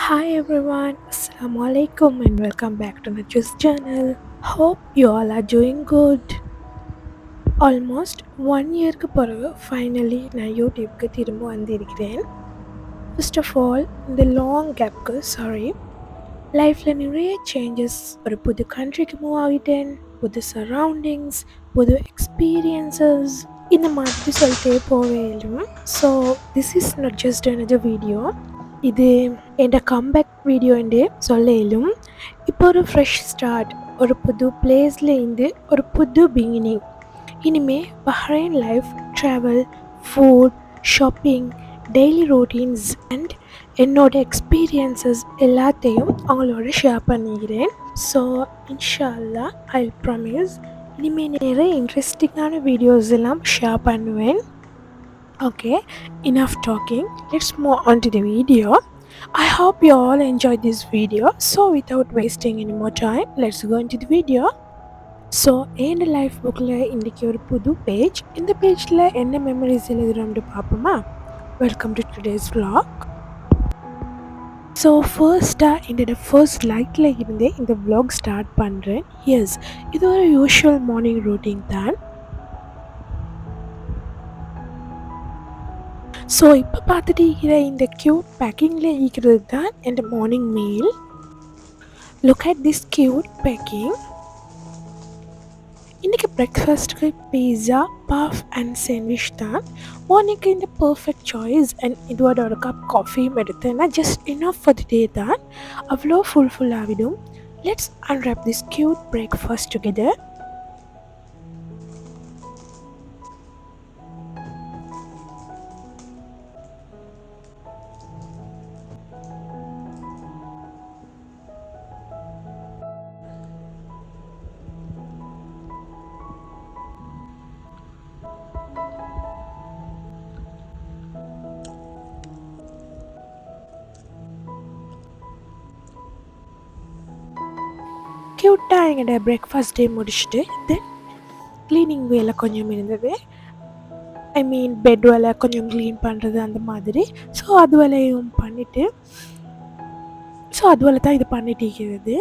Hi everyone, Assalamu alaikum and welcome back to Naju's channel. Hope you all are doing good. Almost 1 yearக்கு பிறகு finally நான் யூடியூப்க்கு திரும்ப வந்திருக்கிறேன். First of all, இந்த long கேப்க்கு sorry. லைஃப்பில் நிறைய changes, ஒரு புது கண்ட்ரிக்கு மூவ் ஆகிட்டேன், புது சரௌண்டிங்ஸ், புது எக்ஸ்பீரியன்சஸ், இந்த மாதிரி சொல்லிட்டே போவேலும். So this is not just another video, இது என் கம்பேக் வீடியோ என்று சொல்லும். இப்போ ஒரு ஃப்ரெஷ் ஸ்டார்ட், ஒரு புது பிளேஸ்லேருந்து ஒரு புது பிகினிங். இனிமே Bahrain life, travel, food, shopping, daily routines and என்னோட எக்ஸ்பீரியன்சஸ் எல்லாத்தையும் அவங்களோட ஷேர் பண்ணிக்கிறேன். ஸோ இன்ஷா அல்லாஹ் ஐ ப்ராமிஸ் இனிமேல் நிறைய இன்ட்ரெஸ்டிங்கான வீடியோஸ் எல்லாம் ஷேர் பண்ணுவேன். Okay, enough talking. Let's move on to the video. I hope you all enjoyed this video. So without wasting any more time, let's go into the video. So N life புக்கில் இன்றைக்கி ஒரு புது page. இந்த பேஜில் என்ன memories எழுதுகிறோம்னு பார்ப்போமா? Welcome to today's vlog. So ஃபர்ஸ்ட்டாக என்னோட ஃபர்ஸ்ட் லைக்கில் இருந்தே இந்த vlog ஸ்டார்ட் பண்ணுறேன். எஸ், இது ஒரு யூஷுவல் மார்னிங் ரொட்டீன் தான். ஸோ இப்போ பார்த்துட்டு இருக்கிற இந்த க்யூட் பேக்கிங்கில் இருக்கிறது தான் என் morning meal. Look at this cute packing. இன்றைக்கி பிரேக்ஃபாஸ்ட்டுக்கு பீஸா, பஃப் அண்ட் சாண்ட்விச் தான். மார்னிங்க்கு இந்த பர்ஃபெக்ட் சாய்ஸ். அண்ட் இதோட ஒரு கப் காஃபியும் எடுத்தேன்னா just enough for the day தான். அவ்வளோ ஃபுல்லாகிடும். Let's unwrap this cute breakfast together. க்யூட்டாக எங்களோட பிரேக்ஃபாஸ்ட் டே முடிச்சுட்டு தென் க்ளீனிங் வேலை கொஞ்சம் இருந்தது. ஐ மீன் பெட் வேலை கொஞ்சம் க்ளீன் பண்ணுறது அந்த மாதிரி. ஸோ அது வேலையும் பண்ணிவிட்டு அது வேலை தான் இது பண்ணிட்டு இருக்கிறது.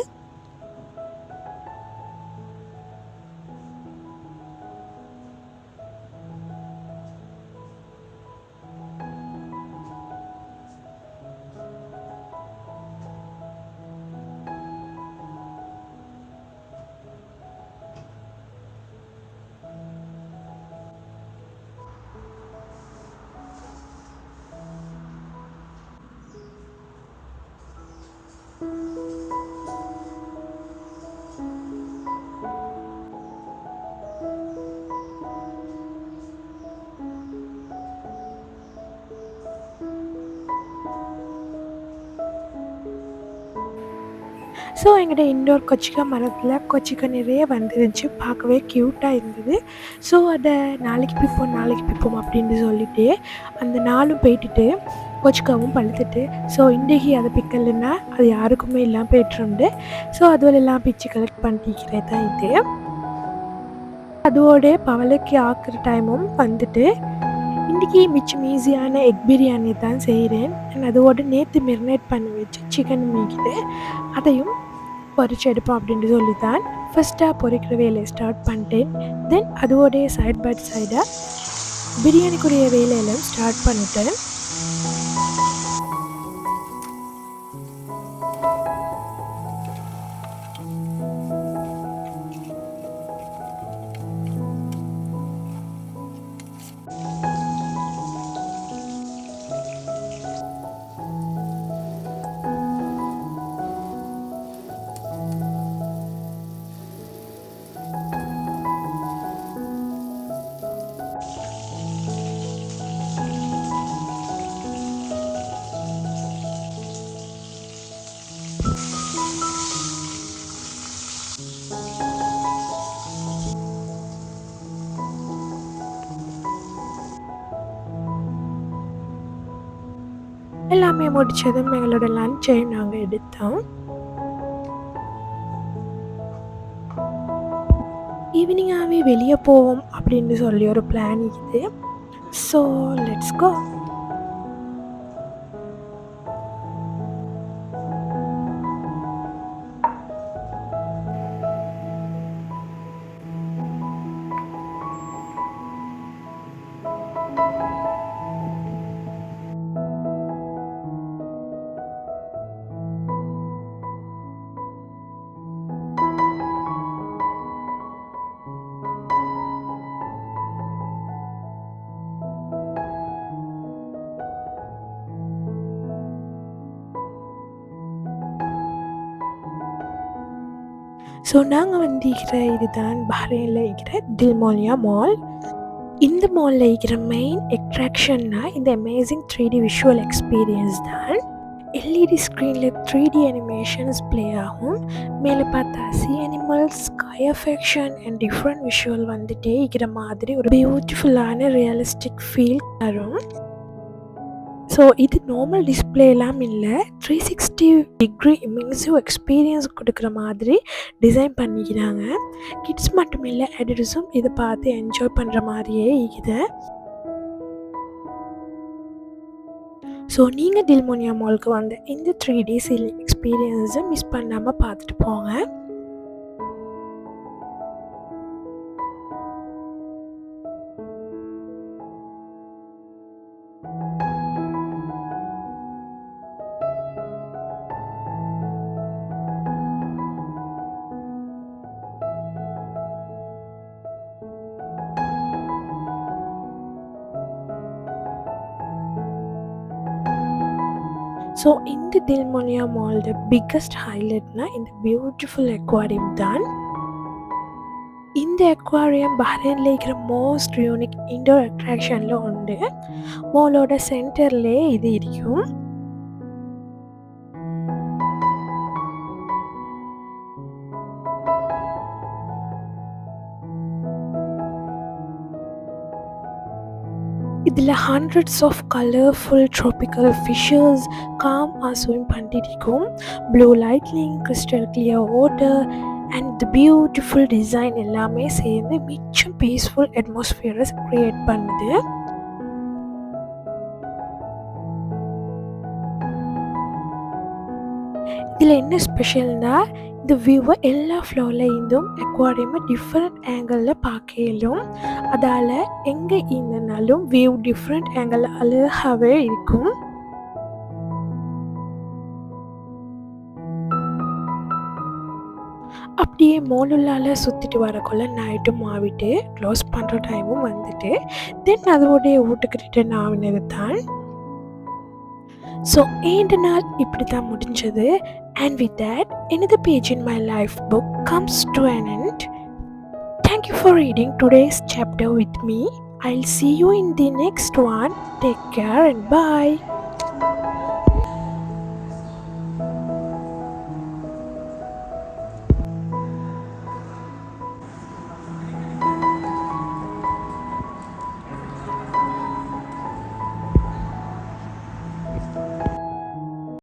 ஸோ எங்களோட இன்டோர் கொச்சிக்கா மரத்தில் கொச்சிக்கா நிறைய வந்துருந்துச்சு, பார்க்கவே க்யூட்டாக இருந்தது. ஸோ அதை நாளைக்கு பிப்போம் அப்படின்னு சொல்லிட்டு அந்த நாளும் போயிட்டுட்டு கொச்சிக்காவும் பழுத்துட்டு, ஸோ இன்றைக்கி அதை பிக்கலைன்னா அது யாருக்குமே இல்லாமல் போய்ட்டுருந்து. ஸோ அதுவெல்லாம் பிச்சு கலெக்ட் பண்ணிக்கிறேன் தான் இது. அதோட பவலைக்கு ஆக்குற டைமும் வந்துட்டு இன்றைக்கி மிச்சம் ஈஸியான எக் பிரியாணி தான் செய்கிறேன். அதோட நேற்று மெரினேட் பண்ணி வச்சு சிக்கன் மீக்கிட்டு அதையும் பொரிச்சு எடுப்போம் அப்படின்ட்டு சொல்லி தான் ஃபஸ்ட்டாக பொரிக்கிற வேலையை ஸ்டார்ட் பண்ணிட்டேன். தென் அதோடைய சைட் பை சைடாக பிரியாணிக்குரிய வேலையெல்லாம் ஸ்டார்ட் பண்ணிட்டேன். எல்லாமே முடித்ததும் எங்களோட லஞ்சை நாங்கள் எடுத்தோம். ஈவினிங்காகவே வெளியே போவோம் அப்படின்னு சொல்லி ஒரு பிளான் இருக்குது. So let's go. ஸோ நாங்கள் வந்து இருக்கிற இதுதான் பஹ்ரைனில் இருக்கிற தில்மோலியா மால். இந்த மாலில் இருக்கிற மெயின் அட்ராக்ஷன்னா இந்த அமேசிங் 3D விஷுவல் எக்ஸ்பீரியன்ஸ் தான். எல்இடி ஸ்க்ரீனில் 3D அனிமேஷன்ஸ் ப்ளே ஆகும். மேலே பார்த்தா C animals, sky affection and different visual வந்துட்டே இருக்கிற மாதிரி ஒரு பியூட்டிஃபுல்லான ரியலிஸ்டிக் ஃபீல் தரும். ஸோ இது நார்மல் டிஸ்பிளேலாம் இல்லை, 360 டிகிரி இமேசிவ் எக்ஸ்பீரியன்ஸ் கொடுக்குற மாதிரி டிசைன் பண்ணிக்கிறாங்க. கிட்ஸ் மட்டும் இல்லை, அடல்ட்ஸும் இதை பார்த்து என்ஜாய் பண்ணுற மாதிரியே இருக்குது. ஸோ நீங்கள் தில்மோனியா மாலுக்கு வந்து இந்த 3D எக்ஸ்பீரியன்ஸை மிஸ் பண்ணாமல் பார்த்துட்டு போங்க. ஸோ இந்த தில்மோனியா மாலோட பிக்கஸ்ட் ஹைலைட்னா இந்த பியூட்டிஃபுல் அக்வாரியம் தான். இந்த அக்வாரியம் பஹ்ரைனில் இருக்கிற மோஸ்ட் யூனிக் இன்டோர் அட்ராக்ஷனில் உண்டு. மாலோட சென்டர்லேயே இது இருக்கும். இதில் hundreds of colourful tropical fishes காமாக ஸ்விம் பண்ணிட்டு இருக்கும். Blue lightning, crystal clear water and the beautiful design எல்லாமே சேர்ந்து மிச்சம் பீஸ்ஃபுல் அட்மாஸ்ஃபியரை க்ரியேட் பண்ணுது. இதில் என்ன ஸ்பெஷல்னா, இந்த வியூவை எல்லா ஃப்ளோரில் இருந்தும் அக்வாரியமை டிஃப்ரெண்ட் ஆங்கிளில் பார்க்க இயலும். அதால் எங்கே இருந்தனாலும் வியூ டிஃப்ரெண்ட் ஆங்கிள் அழகாகவே இருக்கும். அப்படியே மாலுள்ளால் சுற்றிட்டு வரக்குள்ள நைட்டும் ஆகிட்டு க்ளோஸ் பண்ணுற டைமும் வந்துட்டு தென் அதோடைய வீட்டுக்கு ரிட்டர்ன் ஆகினது தான். ஸோ இந்த நாள் இப்படி தான் முடிஞ்சது. And with that, another page in my life book comes to an end. Thank you for reading today's chapter with me. I'll see you in the next one. Take care and bye.